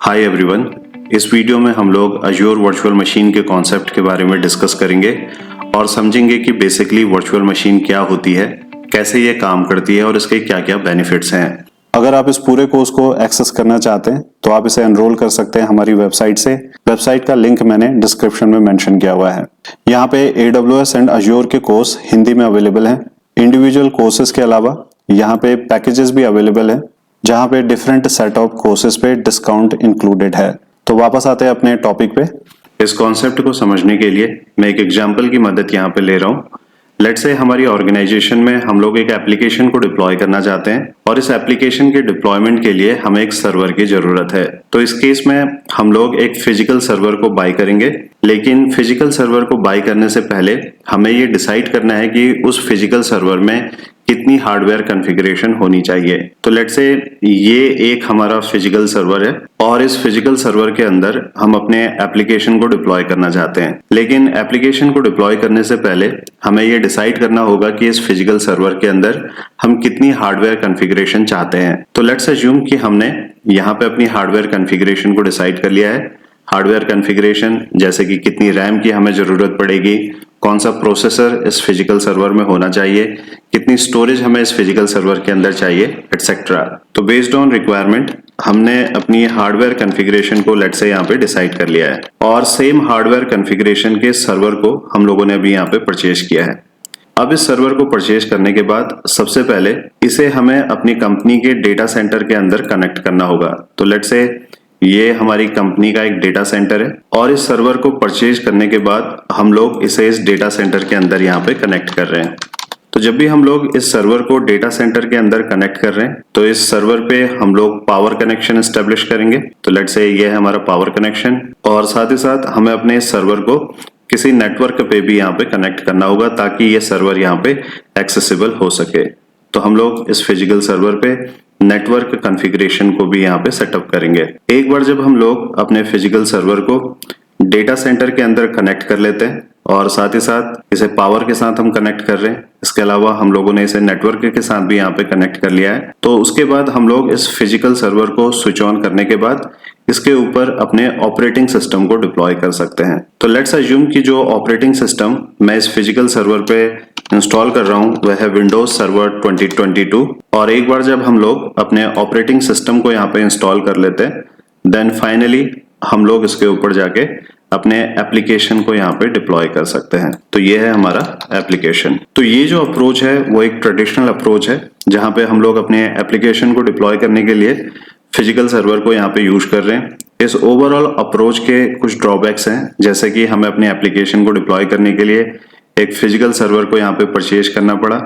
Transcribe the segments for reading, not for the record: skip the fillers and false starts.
Hi everyone, इस video में हम लोग अज्योर वर्चुअल मशीन के कॉन्सेप्ट के बारे में डिस्कस करेंगे और समझेंगे कि बेसिकली वर्चुअल मशीन क्या होती है, कैसे ये काम करती है और इसके क्या क्या बेनिफिट्स हैं। अगर आप इस पूरे कोर्स को एक्सेस करना चाहते हैं तो आप इसे एनरोल कर सकते हैं हमारी वेबसाइट से। वेबसाइट का लिंक मैंने डिस्क्रिप्शन में मेंशन किया हुआ है। यहाँ पे AWS एंड अज्योर के कोर्स हिंदी में अवेलेबल हैं। इंडिविजुअल कोर्सेज के अलावा यहाँ पे पैकेजेस भी अवेलेबल है जहाँ पे डिफरेंट सेट ऑफ कोर्सेज पे डिस्काउंट इंक्लूडेड है। तो वापस आते हैं अपने टॉपिक पे। इस कॉन्सेप्ट को समझने के लिए मैं एक एग्जांपल की मदद यहाँ पे ले रहा हूँ। लेट्स से हमारी ऑर्गेनाइजेशन में हम लोग एक एप्लीकेशन को डिप्लॉय करना चाहते हैं और इस एप्लीकेशन के डिप्लॉयमेंट के लिए हमें एक सर्वर की जरूरत है। तो इस केस में हम लोग एक फिजिकल सर्वर को बाय करेंगे, लेकिन फिजिकल सर्वर को बाय करने से पहले हमें ये डिसाइड करना है कि उस फिजिकल सर्वर में कितनी हार्डवेयर कॉन्फ़िगरेशन होनी चाहिए। तो लेट्स से ये एक हमारा फिजिकल सर्वर है और इस फिजिकल सर्वर के अंदर हम अपने एप्लीकेशन को डिप्लॉय करना चाहते हैं, लेकिन एप्लीकेशन को डिप्लॉय करने से पहले हमें ये डिसाइड करना होगा कि इस फिजिकल सर्वर के अंदर हम कितनी हार्डवेयर कॉन्फ़िगरेशन चाहते हैं। तो लेट्स अज्यूम कि हमने यहाँ पे अपनी हार्डवेयर कॉन्फ़िगरेशन को डिसाइड कर लिया है। हार्डवेयर कॉन्फ़िगरेशन जैसे कि कितनी रैम की हमें जरूरत पड़ेगी, कौन सा प्रोसेसर इस फिजिकल सर्वर में होना चाहिए, कितनी स्टोरेज हमें इस फिजिकल सर्वर के अंदर चाहिए, एटसेट्रा। तो बेस्ड ऑन रिक्वायरमेंट हमने अपनी हार्डवेयर कॉन्फ़िगरेशन को लेट्स से यहाँ पे डिसाइड कर लिया है और सेम हार्डवेयर कॉन्फ़िगरेशन के सर्वर को हम लोगों ने अभी यहाँ पे परचेज किया है। अब इस सर्वर को परचेज करने के बाद सबसे पहले इसे हमें अपनी कंपनी के डेटा सेंटर के अंदर कनेक्ट करना होगा। तो लेट्स से ये हमारी कंपनी का एक डेटा सेंटर है और इस सर्वर को परचेज करने के बाद हम लोग इसे इस डेटा सेंटर के अंदर यहाँ पे कनेक्ट कर रहे हैं। तो जब भी हम लोग इस सर्वर को डेटा सेंटर के अंदर कनेक्ट कर रहे हैं तो इस सर्वर पे हम लोग पावर कनेक्शन एस्टेब्लिश करेंगे। तो लेट्स से ये है हमारा पावर कनेक्शन और साथ ही साथ हमें अपने इस सर्वर को किसी नेटवर्क पे भी यहाँ पे कनेक्ट करना होगा ताकि ये सर्वर यहाँ पे एक्सेसिबल हो सके। तो हम लोग इस फिजिकल सर्वर पे नेटवर्क कॉन्फ़िगरेशन को भी यहाँ पे सेटअप करेंगे। एक बार जब हम लोग अपने फिजिकल सर्वर को डेटा सेंटर के अंदर कनेक्ट कर लेते हैं और साथ ही साथ इसे पावर के साथ हम कनेक्ट कर रहे हैं, इसके अलावा हम लोगों ने इसे नेटवर्क के साथ भी यहाँ पे कनेक्ट कर लिया है। तो उसके बाद हम लोग इस फिजिकल सर्वर को स्विच ऑन करने के बाद इसके ऊपर अपने ऑपरेटिंग सिस्टम को डिप्लॉय कर सकते हैं। तो लेट्स अज्यूम कि जो ऑपरेटिंग सिस्टम मैं इस फिजिकल सर्वर पे इंस्टॉल कर रहा हूँ वह है विंडोज सर्वर 2022 और एक बार जब हम लोग अपने ऑपरेटिंग सिस्टम को यहाँ पे इंस्टॉल कर लेते हैं देन फाइनली हम लोग इसके ऊपर जाके अपने एप्लीकेशन को यहाँ पे डिप्लॉय कर सकते हैं। तो ये है हमारा एप्लीकेशन। तो ये जो अप्रोच है वो एक ट्रेडिशनल अप्रोच है जहाँ पे हम लोग अपने एप्लीकेशन को डिप्लॉय करने के लिए फिजिकल सर्वर को यहाँ पे यूज कर रहे हैं। इस ओवरऑल अप्रोच के कुछ ड्रॉबैक्स हैं, जैसे कि हमें अपने एप्लीकेशन को डिप्लॉय करने के लिए एक फिजिकल सर्वर को यहाँ पे परचेज करना पड़ा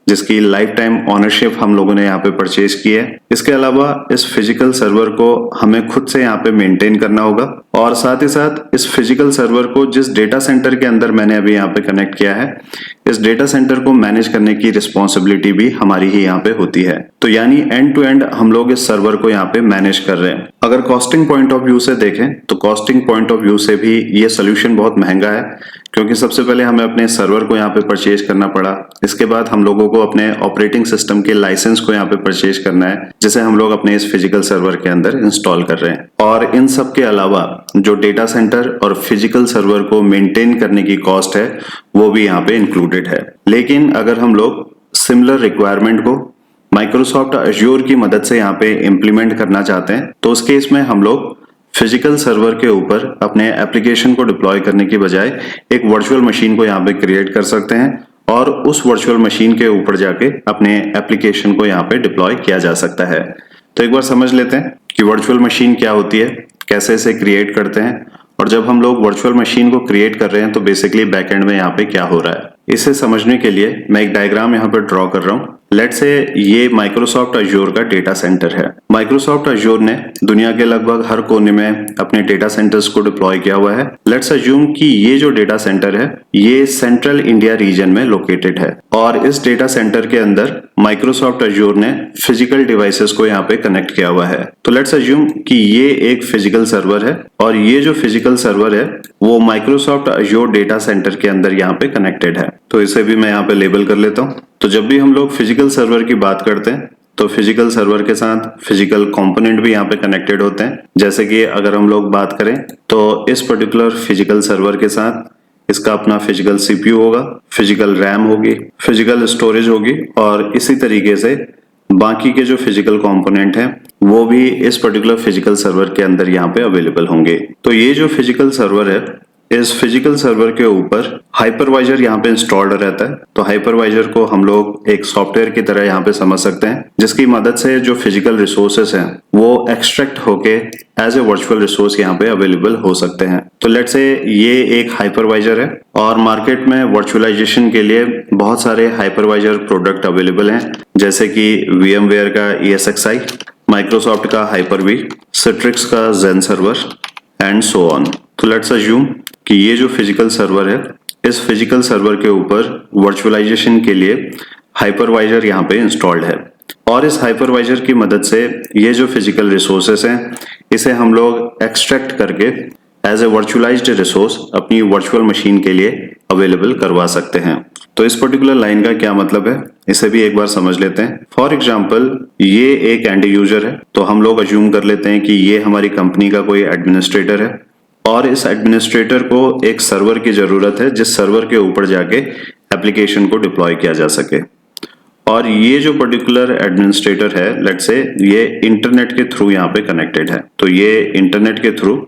जिसकी लाइफ टाइम ऑनरशिप हम लोगों ने यहाँ पे परचेज की है। इसके अलावा इस फिजिकल सर्वर को हमें खुद से यहाँ पे मेंटेन करना होगा और साथ ही साथ इस फिजिकल सर्वर को जिस डेटा सेंटर के अंदर मैंने अभी यहाँ पे कनेक्ट किया है इस डेटा सेंटर को मैनेज करने की रिस्पॉन्सिबिलिटी भी हमारी ही यहाँ पे होती है। तो यानी एंड टू एंड हम लोग इस सर्वर को यहाँ पे मैनेज कर रहे हैं। अगर कॉस्टिंग पॉइंट ऑफ व्यू से देखें तो कॉस्टिंग पॉइंट ऑफ व्यू से भी ये सोल्यूशन बहुत महंगा है, क्योंकि सबसे पहले हमें अपने सर्वर को यहाँ पे परचेज करना पड़ा। इसके बाद हम लोगों को अपने ऑपरेटिंग सिस्टम के लाइसेंस को यहाँ पे परचेज करना है जिसे हम लोग अपने इस फिजिकल सर्वर के अंदर इंस्टॉल कर रहे हैं। और इन सब के अलावा जो डेटा सेंटर और फिजिकल सर्वर को मेंटेन करने की कॉस्ट है वो भी यहाँ पे इंक्लूडेड है। लेकिन अगर हम लोग सिमिलर रिक्वायरमेंट को माइक्रोसॉफ्ट अज्योर की मदद से यहाँ पे इम्प्लीमेंट करना चाहते हैं तो उस केस में हम लोग फिजिकल सर्वर के ऊपर अपने एप्लीकेशन को डिप्लॉय करने की बजाय एक वर्चुअल मशीन को यहाँ पे क्रिएट कर सकते हैं और उस वर्चुअल मशीन के ऊपर जाके अपने एप्लीकेशन को यहाँ पे डिप्लॉय किया जा सकता है। तो एक बार समझ लेते हैं कि वर्चुअल मशीन क्या होती है, कैसे इसे क्रिएट करते हैं और जब हम लोग वर्चुअल मशीन को क्रिएट कर रहे हैं तो बेसिकली बैकएंड में यहाँ पे क्या हो रहा है। इसे समझने के लिए मैं एक डायग्राम यहाँ पे ड्रॉ कर रहा हूँ। लेट्स से ये माइक्रोसॉफ्ट अज्योर का डेटा सेंटर है। माइक्रोसॉफ्ट अज्योर ने दुनिया के लगभग हर कोने में अपने डेटा सेंटर्स को डिप्लॉय किया हुआ है। लेट्स अज्यूम कि ये जो डेटा सेंटर है ये सेंट्रल इंडिया रीजन में लोकेटेड है और इस डेटा सेंटर के अंदर माइक्रोसॉफ्ट अज्योर ने फिजिकल डिवाइसेस को यहाँ पे कनेक्ट किया हुआ है। तो लेट्स अज्यूम कि ये एक फिजिकल सर्वर है और ये जो फिजिकल सर्वर है वो माइक्रोसॉफ्ट अज्योर डेटा सेंटर के अंदर यहाँ पे कनेक्टेड है। तो इसे भी मैं यहाँ पे लेबल कर लेता हूँ। तो जब भी हम लोग फिजिकल सर्वर की बात करते हैं तो फिजिकल सर्वर के साथ फिजिकल कंपोनेंट भी यहाँ पे कनेक्टेड होते हैं। जैसे कि अगर हम लोग बात करें तो इस पर्टिकुलर फिजिकल सर्वर के साथ इसका अपना फिजिकल सीपीयू होगा, फिजिकल रैम होगी, फिजिकल स्टोरेज होगी और इसी तरीके से बाकी के जो फिजिकल कंपोनेंट हैं वो भी इस पर्टिकुलर फिजिकल सर्वर के अंदर यहाँ पे अवेलेबल होंगे। तो ये जो फिजिकल सर्वर है, इस फिजिकल सर्वर के ऊपर हाइपरवाइजर यहाँ पे इंस्टॉल्ड रहता है। तो हाइपरवाइजर को हम लोग एक सॉफ्टवेयर की तरह यहाँ पे समझ सकते हैं, जिसकी मदद से जो फिजिकल रिसोर्सेस हैं वो एक्सट्रैक्ट होके एज ए वर्चुअल रिसोर्स यहाँ पे अवेलेबल हो सकते हैं। तो लेट्स से ये एक हाइपरवाइजर है और मार्केट में वर्चुअलाइजेशन के लिए बहुत सारे हाइपरवाइजर प्रोडक्ट अवेलेबल हैं, जैसे कि VMware का ESXi, माइक्रोसॉफ्ट का Hyper-V, Citrix का Zen server and so on. तो लेट्स अज्यूम कि ये जो फिजिकल सर्वर है, इस फिजिकल सर्वर के ऊपर वर्चुअलाइजेशन के लिए हाइपरवाइजर यहाँ पे इंस्टॉल्ड है और इस हाइपरवाइजर की मदद से ये जो फिजिकल रिसोर्सेस हैं इसे हम लोग एक्सट्रैक्ट करके एज ए वर्चुअलाइज्ड रिसोर्स अपनी वर्चुअल मशीन के लिए अवेलेबल करवा सकते हैं। तो इस पर्टिकुलर लाइन का क्या मतलब है, इसे भी एक बार समझ लेते हैं। फॉर एग्जाम्पल ये एक एंड यूजर है, तो हम लोग अज्यूम कर लेते हैं कि ये हमारी कंपनी का कोई एडमिनिस्ट्रेटर है और इस एडमिनिस्ट्रेटर को एक सर्वर की जरूरत है जिस सर्वर के ऊपर जाके एप्लीकेशन को डिप्लॉय किया जा सके। और ये जो पर्टिकुलर एडमिनिस्ट्रेटर है, लेट्स से ये इंटरनेट के थ्रू यहाँ पे कनेक्टेड है। तो ये इंटरनेट के थ्रू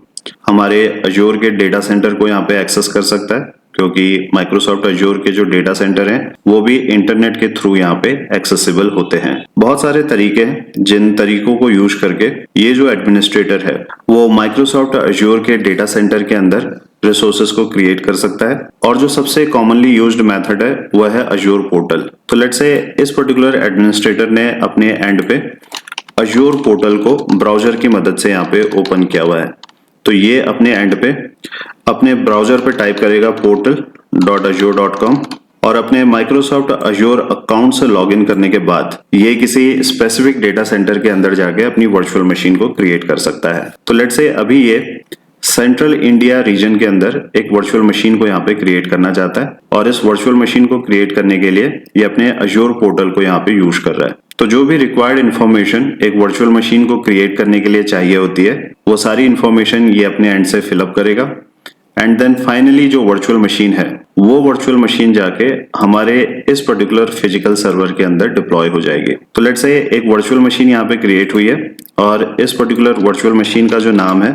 हमारे अजूर के डेटा सेंटर को यहाँ पे एक्सेस कर सकता है, क्योंकि माइक्रोसॉफ्ट अजूर के जो डेटा सेंटर हैं वो भी इंटरनेट के थ्रू यहाँ पे एक्सेसिबल होते हैं। बहुत सारे तरीके हैं जिन तरीकों को यूज करके ये जो एडमिनिस्ट्रेटर है वो माइक्रोसॉफ्ट अजूर के डेटा सेंटर के अंदर रिसोर्सेस को क्रिएट कर सकता है और जो सबसे कॉमनली यूज्ड मेथड है वह है अजूर पोर्टल। तो लेट्स से इस पर्टिकुलर एडमिनिस्ट्रेटर ने अपने एंड पे अजूर पोर्टल को ब्राउजर की मदद से यहाँ पे ओपन किया हुआ है। तो ये अपने एंड पे अपने ब्राउजर पे टाइप करेगा portal.azure.com और अपने माइक्रोसॉफ्ट अजूर अकाउंट से लॉगिन करने के बाद ये किसी स्पेसिफिक डेटा सेंटर के अंदर जाके अपनी वर्चुअल मशीन को क्रिएट कर सकता है। तो लेट्स से अभी ये सेंट्रल इंडिया रीजन के अंदर एक वर्चुअल मशीन को यहाँ पे क्रिएट करना चाहता है और इस वर्चुअल मशीन को क्रिएट करने के लिए ये अपने अजूर पोर्टल को यहाँ पे यूज कर रहा है। तो जो भी रिक्वायर्ड इन्फॉर्मेशन एक वर्चुअल मशीन को क्रिएट करने के लिए चाहिए होती है वो सारी इन्फॉर्मेशन ये अपने एंड से फिलअप करेगा एंड देन फाइनली जो वर्चुअल मशीन है वो वर्चुअल मशीन जाके हमारे इस पर्टिकुलर फिजिकल सर्वर के अंदर डिप्लॉय हो जाएगी। तो लेट्स से एक वर्चुअल मशीन यहाँ पे क्रिएट हुई है और इस पर्टिकुलर वर्चुअल मशीन का जो नाम है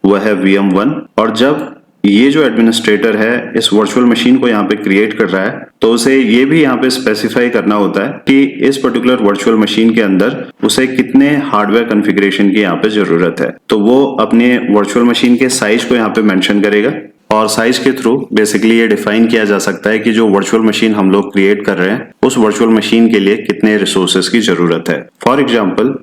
वह है VM1 और जब ये जो एडमिनिस्ट्रेटर है इस वर्चुअल मशीन को यहाँ पे क्रिएट कर रहा है तो उसे ये भी यहाँ पे स्पेसिफाई करना होता है कि इस पर्टिकुलर वर्चुअल मशीन के अंदर उसे कितने हार्डवेयर कॉन्फ़िगरेशन की यहाँ पे जरूरत है। तो वो अपने वर्चुअल मशीन के साइज को यहाँ पे मेंशन करेगा और साइज के थ्रू बेसिकली ये डिफाइन किया जा सकता है कि जो वर्चुअल मशीन हम लोग क्रिएट कर रहे हैं उस वर्चुअल मशीन के लिए कितने रिसोर्सेस की जरूरत है। फॉर एग्जाम्पल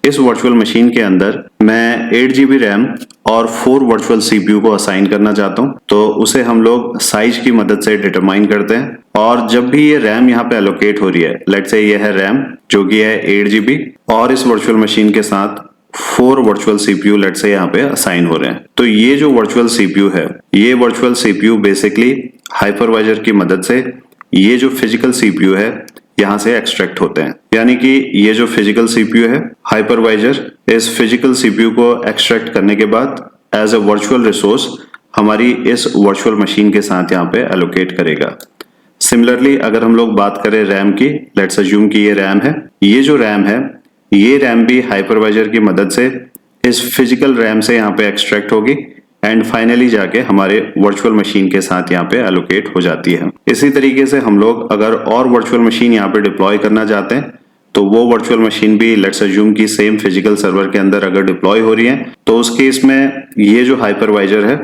इस वर्चुअल मशीन के अंदर मैं 8 GB रैम और 4 वर्चुअल CPU को असाइन करना चाहता हूं, तो उसे हम लोग साइज की मदद से डिटरमाइन करते हैं और जब भी ये रैम यहाँ पे एलोकेट हो रही है, लेट्स से ये है रैम जो कि है 8 GB और इस वर्चुअल मशीन के साथ 4 वर्चुअल CPU लेट्स से यहाँ पे असाइन हो रहे हैं। तो ये जो वर्चुअल CPU है, ये वर्चुअल CPU बेसिकली हाइपरवाइजर की मदद से ये जो फिजिकल CPU है यहाँ से एक्सट्रैक्ट होते हैं। यानी कि ये जो फिजिकल CPU है, हाइपरवाइजर इस फिजिकल CPU को एक्सट्रैक्ट करने के बाद एज ए वर्चुअल रिसोर्स हमारी इस वर्चुअल मशीन के साथ यहाँ पे एलोकेट करेगा। सिमिलरली अगर हम लोग बात करें रैम की, लेट्स अज्यूम कि ये रैम है, ये जो रैम है ये रैम भी हाइपरवाइजर की मदद से इस फिजिकल रैम से यहाँ पे एक्सट्रैक्ट होगी एंड फाइनली जाके हमारे वर्चुअल मशीन के साथ यहाँ पे एलोकेट हो जाती है। इसी तरीके से हम लोग अगर और वर्चुअल मशीन यहाँ पे डिप्लॉय करना चाहते हैं तो वो वर्चुअल मशीन भी लेट्स अज्यूम की सेम फिजिकल सर्वर के अंदर अगर डिप्लॉय हो रही है तो उस केस में ये जो हाइपरवाइजर है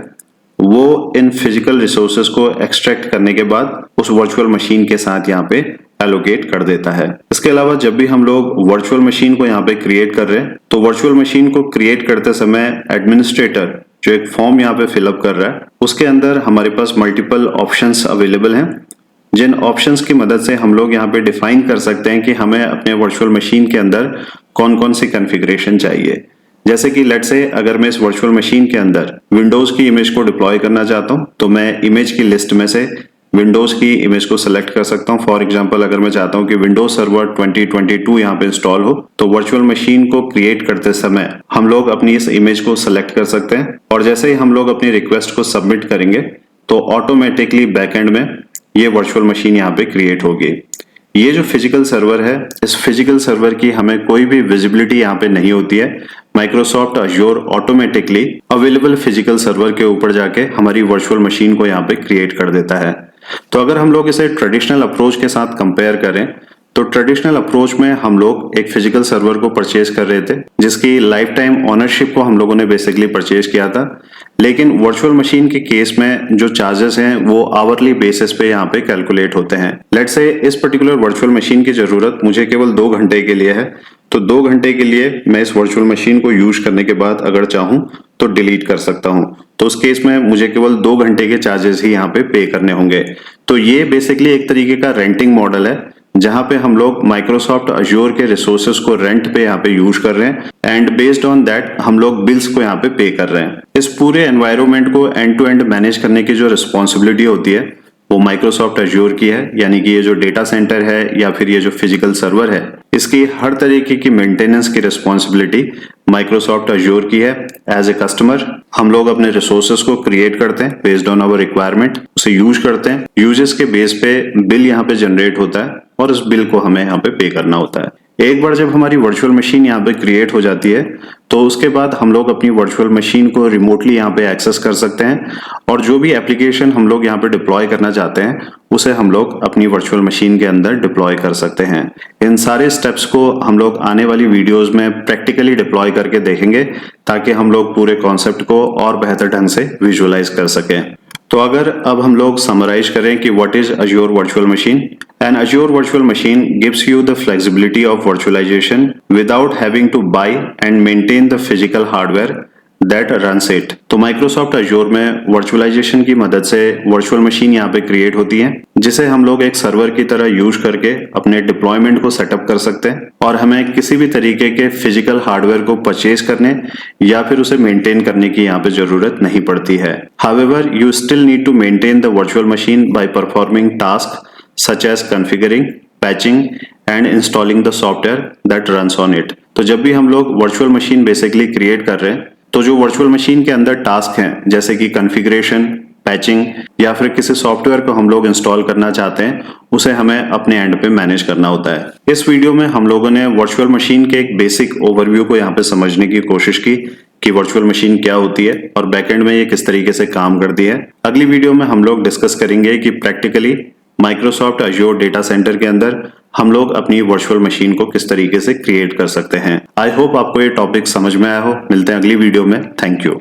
वो इन फिजिकल रिसोर्सेस को एक्सट्रैक्ट करने के बाद उस वर्चुअल मशीन के साथ यहाँ पे एलोकेट कर देता है। इसके अलावा जब भी हम लोग वर्चुअल मशीन को यहाँ पे क्रिएट कर रहे हैं तो वर्चुअल मशीन को क्रिएट करते समय एडमिनिस्ट्रेटर जो एक फॉर्म यहाँ पे फिलअप कर रहा है उसके अंदर हमारे पास मल्टीपल ऑप्शंस अवेलेबल हैं, जिन ऑप्शंस की मदद से हम लोग यहाँ पे डिफाइन कर सकते हैं कि हमें अपने वर्चुअल मशीन के अंदर कौन कौन सी कॉन्फ़िगरेशन चाहिए। जैसे कि लेट्स से अगर मैं इस वर्चुअल मशीन के अंदर विंडोज की इमेज को डिप्लॉय करना चाहता हूँ तो मैं इमेज की लिस्ट में से विंडोज की इमेज को सिलेक्ट कर सकता हूँ। फॉर एग्जांपल अगर मैं चाहता हूँ कि विंडोज सर्वर 2022 यहाँ पे इंस्टॉल हो, तो वर्चुअल मशीन को क्रिएट करते समय हम लोग अपनी इस इमेज को सिलेक्ट कर सकते हैं और जैसे ही हम लोग अपनी रिक्वेस्ट को सबमिट करेंगे तो ऑटोमेटिकली बैकएंड में ये वर्चुअल मशीन यहाँ पे क्रिएट होगी। ये जो फिजिकल सर्वर है, इस फिजिकल सर्वर की हमें कोई भी विजिबिलिटी यहाँ पे नहीं होती है। Microsoft Azure automatically available physical server के ऊपर जाके हमारी वर्चुअल मशीन को यहाँ पे क्रिएट कर देता है। तो अगर हम लोग इसे ट्रेडिशनल अप्रोच के साथ कंपेयर करें तो ट्रेडिशनल अप्रोच में हम लोग एक फिजिकल सर्वर को परचेज कर रहे थे जिसकी लाइफ टाइम ओनरशिप को हम लोगों ने बेसिकली परचेज किया था, लेकिन वर्चुअल मशीन के केस में जो चार्जेस हैं वो आवरली बेसिस पे यहाँ पे कैलकुलेट होते हैं। लेट्स से इस पर्टिकुलर वर्चुअल मशीन की जरूरत मुझे केवल 2 घंटे के लिए है, तो 2 घंटे के लिए मैं इस वर्चुअल मशीन को यूज करने के बाद अगर चाहूं तो डिलीट कर सकता हूं। तो उस केस में मुझे केवल 2 घंटे के चार्जेस ही यहाँ पे करने होंगे। तो ये बेसिकली एक तरीके का रेंटिंग मॉडल है जहां पे हम लोग माइक्रोसॉफ्ट अज्योर के रिसोर्सेज को रेंट पे यहाँ पे यूज कर रहे हैं एंड बेस्ड ऑन दैट हम लोग बिल्स को यहाँ पे कर रहे हैं। इस पूरे एनवायरनमेंट को एंड टू एंड मैनेज करने की जो रिस्पॉन्सिबिलिटी होती है वो माइक्रोसॉफ्ट अज्योर की है, यानी कि ये जो डेटा सेंटर है या फिर ये जो फिजिकल सर्वर है इसकी हर तरीके की मेंटेनेंस की रिस्पॉन्सिबिलिटी माइक्रोसॉफ्ट अज्योर की है। एज ए कस्टमर हम लोग अपने रिसोर्सेज को क्रिएट करते हैं बेस्ड ऑन आवर रिक्वायरमेंट, उसे यूज करते हैं, यूजेस के बेस पे बिल यहाँ पे जनरेट होता है और उस बिल को हमें यहाँ पे करना होता है। एक बार जब हमारी वर्चुअल मशीन यहाँ पे क्रिएट हो जाती है तो उसके बाद हम लोग अपनी वर्चुअल मशीन को रिमोटली यहाँ पे एक्सेस कर सकते हैं और जो भी एप्लीकेशन हम लोग यहाँ पे डिप्लॉय करना चाहते हैं उसे हम लोग अपनी वर्चुअल मशीन के अंदर डिप्लॉय कर सकते हैं। इन सारे स्टेप्स को हम लोग आने वाली वीडियोस में प्रैक्टिकली डिप्लॉय करके देखेंगे ताकि हम लोग पूरे कॉन्सेप्ट को और बेहतर ढंग से विजुअलाइज कर सकें। तो अगर अब हम लोग समराइज करें कि what is Azure virtual machine. An Azure virtual machine gives you the flexibility of virtualisation without having to buy and maintain the physical hardware that runs it. तो माइक्रोसॉफ्ट अज्योर में वर्चुअलाइजेशन की मदद से virtual machine यहाँ पे create होती है जिसे हम लोग एक सर्वर की तरह यूज करके अपने डिप्लॉयमेंट को सेटअप कर सकते हैं और हमें किसी भी तरीके के फिजिकल हार्डवेयर को परचेज करने या फिर उसे मेंटेन करने की यहाँ पे जरूरत नहीं पड़ती है। However you still need to maintain the virtual machine by performing task such as configuring, patching and installing the software that runs on it. तो जब भी हम लोग वर्चुअल मशीन बेसिकली क्रिएट कर रहे हैं तो जो वर्चुअल मशीन के अंदर टास्क हैं जैसे कि कॉन्फ़िगरेशन, पैचिंग या फिर किसी सॉफ्टवेयर को हम लोग इंस्टॉल करना चाहते हैं उसे हमें अपने एंड पे मैनेज करना होता है। इस वीडियो में हम लोगों ने वर्चुअल मशीन के एक बेसिक ओवरव्यू को यहाँ पे समझने की कोशिश की कि वर्चुअल मशीन क्या होती है और बैकएंड में ये किस तरीके से काम करती है। अगली वीडियो में हम लोग डिस्कस करेंगे कि practically Microsoft Azure data centre के अंदर हम लोग अपनी वर्चुअल मशीन को किस तरीके से क्रिएट कर सकते हैं। आई होप आपको ये टॉपिक समझ में आया हो। मिलते हैं अगली वीडियो में। Thank you.